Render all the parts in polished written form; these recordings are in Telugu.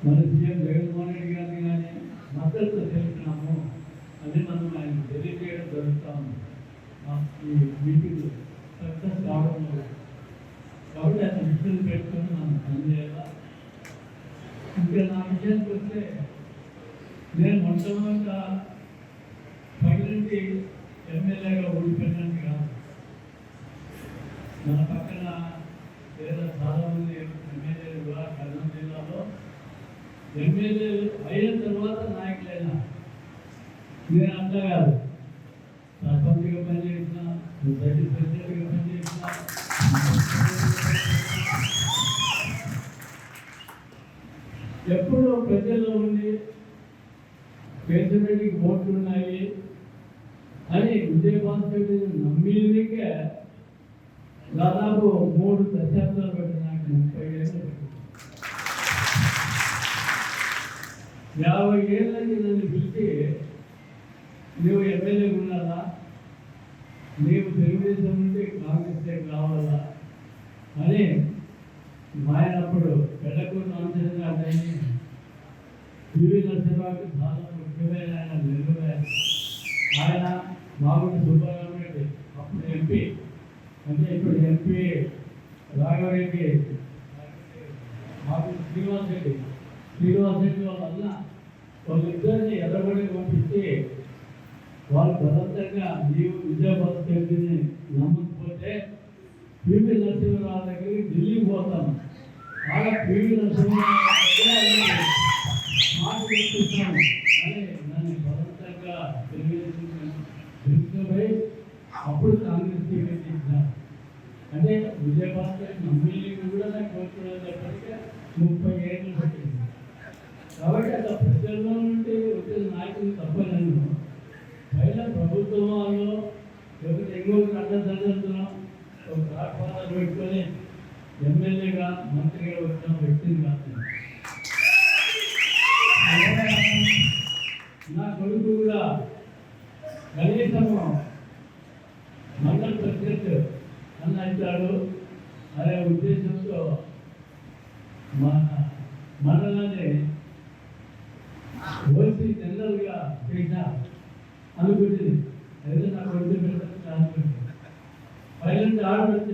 మన సీఎం జగన్మోహన్ రెడ్డి గారిని కానీ మద్దతు తెలిపినాము అని మనం ఆయన తెలియజేయడం జరుగుతూ ఉంది. ఈ మీటింగ్ సక్సెస్ కావడం కాబట్టి ఆయన దృష్టిని పెట్టుకొని మనం పనిచేయాలి. ఇంకా నా విషయానికి వస్తే నేను మొట్టమొదట పైనుంచి ఎమ్మెల్యేగా ఓడిపోయినాను కాదు. మన పక్కన లేదా చాలామంది ఎమ్మెల్యేలు కూడా కర్నూలు జిల్లాలో ఎమ్మెల్యేలు అయిన తర్వాత నాయకులైనా నేను అంతా కాదు. సర్పంచ్గా పనిచేసిన, సొసైటీ ప్రెసిడెంట్గా పనిచేసిన, ఎప్పుడూ ప్రజల్లో ఉండి కేసీఆర్కి ఓట్లు ఉన్నాయి అని విజయభాస్కర్ నమ్మికే దాదాపు 3 దశాబ్దాలు పెట్టి నాకు 30 ఏళ్ళు 50 ఏళ్ళకి నన్ను పిలిచి నువ్వు ఎమ్మెల్యే ఉన్నారా, నీవు తెలుగుదేశం నుండి కాంగ్రెస్ కావాలా అని ఆయనప్పుడు పెద్దకూరు రామచంద్ర గారిని పివి నరసింహకి చాలా ముఖ్యమైన ఆయన నిలువే ఆయన మాగుంటి సుబ్బారామరెడ్డి అప్పుడు ఎంపీ, అంటే ఇప్పుడు ఎంపీ రాఘవరెడ్డి మాగుంటి శ్రీనివాసరెడ్డి వల్ల వాళ్ళిద్దరిని ఎర్రబడి పంపించి వాళ్ళు బలవంతంగా నీవు విజయభాస్కర్ని నమ్మకపోతే పివి నరసింహరావు దగ్గరికి ఢిల్లీకి పోతాం. అలా పివి నరసింహరావు మాట ఇస్తున్నాను అని నన్ను బలవంతంగా తెలుసుకుపోయి అప్పుడు కాంగ్రెస్ టికెట్ ఇచ్చినారు. అంటే విజయభాస్కర్ నమ్మిల్ని కూడా నాకు కోరుకునేటప్పటికే 30 ఏళ్ళు పట్టింది. కాబట్టి అట్లా ప్రజల్లో నుండి వచ్చిన నాయకులు తప్పలేను. పైన ప్రభుత్వం వాళ్ళు లేకపోతే ఎన్నోకి అడ్డంతున్నాం ఒక రాష్ట్రాలు పెట్టుకొని ఎమ్మెల్యేగా మంత్రిగా వచ్చిన వ్యక్తిని కాదు. నా కొడుకు కూడా కనీసం మండల ప్రెసిడెంట్ అని అంటాడు. అనే ఉద్దేశంతో మన మండలాన్ని ఓసీ జనరల్గా చేశా అనుకుంటుంది. అయితే నా కొడుకు పెట్టాలని అనుకుంటుంది. పైన ఆర్డర్ వచ్చి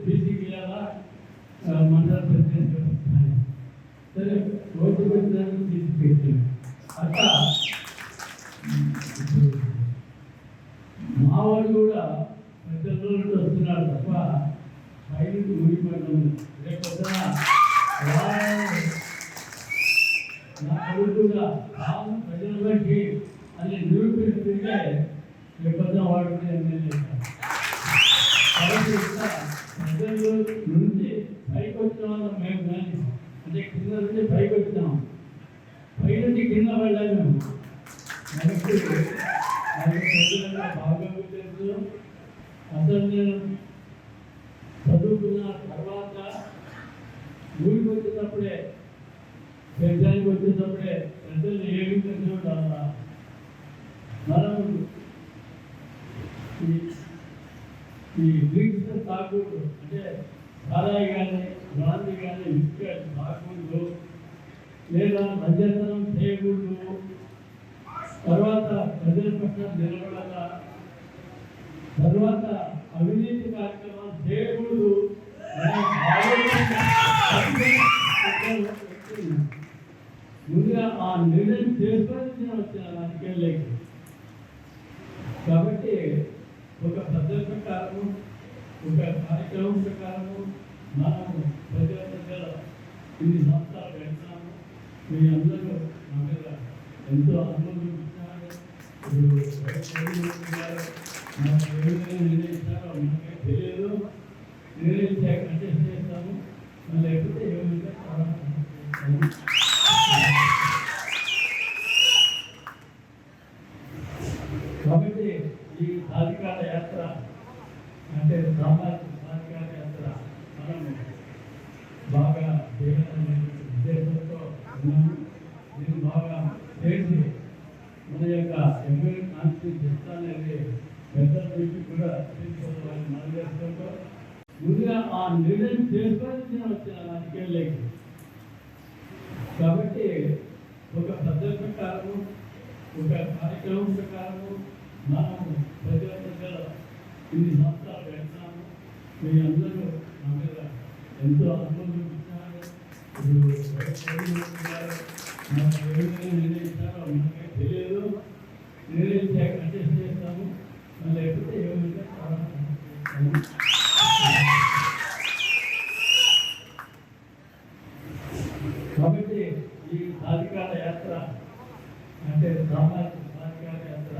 బీసీకి ఇవ్వాలా మండల ప్రెసిడెంట్ సరే ఓటు పెట్టడానికి తీసుకెళ్ళి అట్లా మావాడు కూడా ప్రజల్లో నుండి వస్తున్నాడు తప్ప పైన ఊరిపడ్డం రేపొద్దున నా కొడుకు కూడా ప్రజల బట్టి అని నిరూపిస్తుంటే రేపొద్దున వాడు కూడా ఎమ్మెల్యే. కాబట్టి ప్రజల్లో నుండి పైకి వచ్చిన వాళ్ళం మేము కానీ అంటే కింద నుండి పైకి వచ్చాం, పై నుండి కింద పడ్డాము. మనకి ప్రజలంగా బాగా తెలుసు. అసలు నేను చదువుకున్న తర్వాత ఊరికి వచ్చేటప్పుడే పెద్దానికి వచ్చేటప్పుడే ప్రజలు ఏ విధంగా ఉండాలా, మనం ఈ డ్రింక్స్ తాగకూడదు, అంటే సారాయి కానీ బ్రాంతి కానీ విస్కీ తాగకూడదు, లేదా మధ్యతనం చేయకూడదు, తర్వాత ప్రజల పట్ల నిలబడాల, తర్వాత అవినీతి కార్యక్రమాలు చేయకూడదు ముందుగా ఆ నిర్ణయం చేసుకొని వచ్చిన రాజకీయాల్లోకి. కాబట్టి ఒక పద్ధతి ప్రకారము ఒక కార్యక్రమం ప్రకారము మనము ప్రజల ఇన్ని సంవత్సరాలు పెడతాము. మీ అందరూ నా మీద ఎంతో అనుభవం చూపిస్తున్నారు. ఇప్పుడు నిర్ణయించారో మనకే తెలియదు. నిర్ణయించాక కంటెస్ట్ చేస్తాము, లేకపోతే ఏమైనా కాబట్టి ఈ సాధికార యాత్ర అంటే సామాజిక సాధికార యాత్ర మనం బాగా చేయాలనే ఉద్దేశంతో ఉన్నాము. దీన్ని బాగా చేసి మన యొక్క ఎమ్మెల్యే కాన్స్టిట్యూన్సీ చేస్తాననేది పెద్దల నుంచి కూడా తీసుకోవాలని మనం చేసుకుంటూ ముందుగా ఆ నిర్ణయం చేసుకొని వచ్చిన రాజకీయాల్లోకి కాబట్టి ఒక పద్ధతి ప్రకారము ఒక కార్యక్రమం ప్రకారము మనము ప్రజల ఇన్ని సంవత్సరాలు పెడతాము. మీ అందరూ నా మీద ఎంతో అనుభవం చూపిస్తున్నారు. నాకు ఏ విధంగా నిర్ణయించారో మనకే తెలియదు. నిర్ణయించాక అడ్జస్ట్ చేస్తాము, లేకపోతే ఏ విధంగా కాబట్టి ఈ సాధికార యాత్ర అంటే సామాజిక సాధికార యాత్ర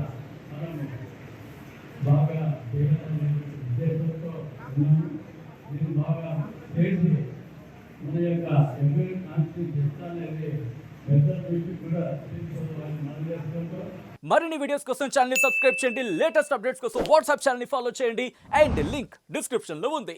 మనము బాగా చేయాలనే ఉద్దేశంతో ఉన్నాము. నేను బాగా చేసి మన యొక్క ఎంపీ కాన్స్టిట్యూన్సీ చేస్తాననేది పెద్దల నుంచి కూడా తీసుకోవాలని మనం చేసుకుంటూ మరిన్ని వీడియోస్ కోసం ఛానల్ ని సబ్స్క్రైబ్ చేయండి. లేటెస్ట్ అప్డేట్స్ కోసం వాట్సాప్ ఛానల్ ని ఫాలో చేయండి. అండ్ లింక్ డిస్క్రిప్షన్ లో ఉంది.